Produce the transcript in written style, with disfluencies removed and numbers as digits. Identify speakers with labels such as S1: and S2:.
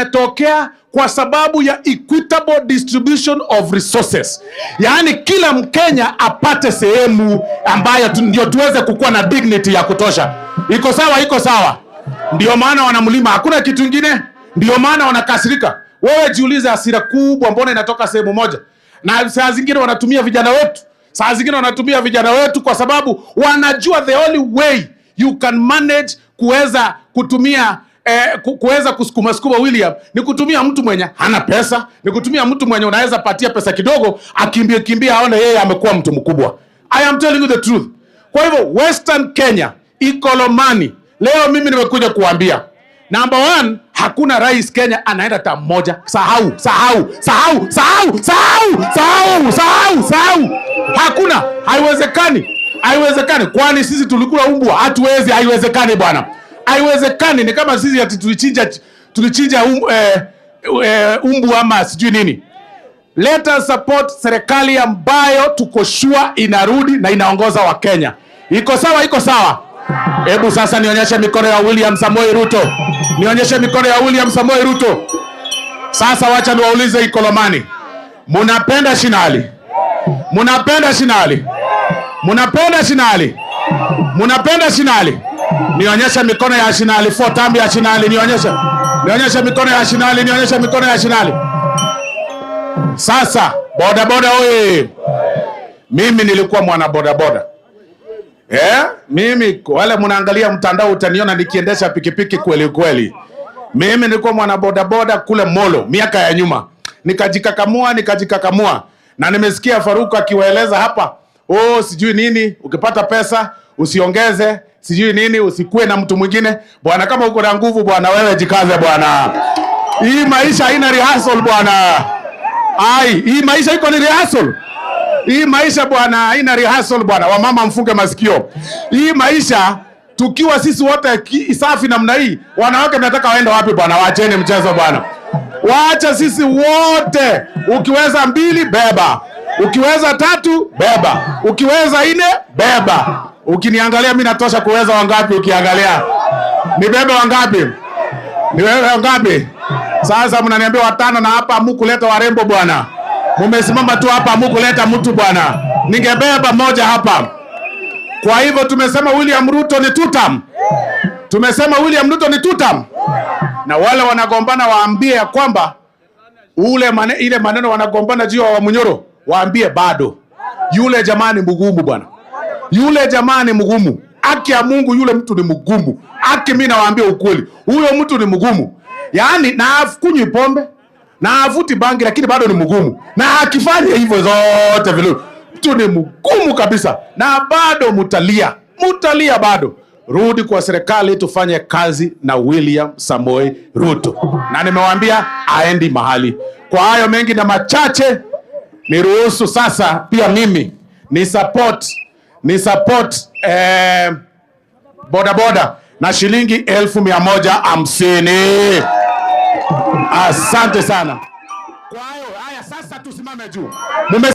S1: Imetokea kwa sababu ya equitable distribution of resources. Yaani kila Mkenya apate sehemu ambayo ndio tuweze kukua na dignity ya kutosha. Iko sawa, iko sawa. Ndio maana wanamlima, hakuna kitu kingine. Ndio maana wanakasirika. Wewe jiulize hasira kubwa mbona inatoka sehemu moja. Na saa zingine wanatumia vijana wetu. Saa zingine wanatumia vijana wetu kwa sababu wanajua the only way you can manage kuweza kutumia kuweza kusukuma William ni kutumia mtu mwenye hana pesa, ni kutumia mtu mwenye unaweza patia pesa kidogo akimbia aone yeye amekuwa mtu mkubwa. I am telling you the truth. Kwa hivyo Western Kenya Ikolomani, leo mimi nimekuja kuambia, number one, hakuna rais Kenya anaenda tamu moja. Sahau. Hakuna, haiwezekani. Kwani sisi tulikula umbwa? Hatuwezi, haiwezekani bwana. Haiwezekani. Ni kama sisi ati tulichinja umbu ama sijui nini. Let us support serikali ambayo tuko sure inarudi na inaongoza wa Kenya. Iko sawa, iko sawa. Hebu sasa nionyeshe mikono ya William Samoei Ruto. Nionyeshe mikono ya William Samoei Ruto. Sasa wacha niwaulize Ikolomani. Munapenda shinali? Munapenda shinali? Munapenda shinali? Munapenda shinali? Nionyeshe mikono ya shinali, fotambi ya shinali, nionyeshe. Nionyeshe mikono ya shinali, nionyeshe mikono ya shinali. Sasa, boda oye. Mimi nilikuwa mwana boda. Mimi wale mnaangalia mtandao utaniona nikiendesha pikipiki kweli. Mimi nilikuwa mwana boda kule Molo miaka ya nyuma. Nikajikakamua. Na nimesikia Faruku akiwaeleza hapa, sijui nini, ukipata pesa usiongeze, sijui nini, usikue na mtu mwingine. Bwana, kama uko na nguvu bwana, wewe jikaze bwana. Hii maisha haina rehearsal bwana. Hii maisha iko ni rehearsal. Hii maisha bwana haina rehearsal bwana. Wamama mfunge masikio. Hii maisha tukiwa sisi wote safi namna hii, wanawake mnataka waende wapi bwana? Waacheni mchezo bwana. Waacha sisi wote. Ukiweza 2 beba. Ukiweza 3 beba. Ukiweza 4 beba. Ukiniangalia mimi natosha kuweza wangapi ukiangalia? Ni bebe wangapi? Ni bebe wangapi? Sasa mnaniambia 5 na hapa hamkuleta warembo bwana. Mumesimama tu hapa hamkuleta mtu bwana. Ningebeba moja hapa. Kwa hivyo tumesema William Ruto ni 2 term. Tumesema William Ruto ni 2 term. Na wale wanagombana waambie ya kwamba ile maneno wanagombana juu wa Munyoro, waambie bado. Yule jamani mgumu bwana. Yule jamani mgumu. Haki ya Mungu, yule mtu ni mgumu. Haki, mimi nawaambia ukweli. Huyo mtu ni mgumu. Yaani na afukunywi pombe, na avuti bangi, lakini bado ni mgumu. Na akifanya hivyo zote vile, mtu ni mgumu kabisa. Na bado mutalia bado. Rudi kwa serikali tufanye kazi na William Samoei Ruto. Na nimewaambia aendi mahali. Kwa hayo mengi na machache, niruhusu sasa pia mimi ni support boda na shilingi 150. Asante sana. Kwa hayo, haya sasa tusimame juu.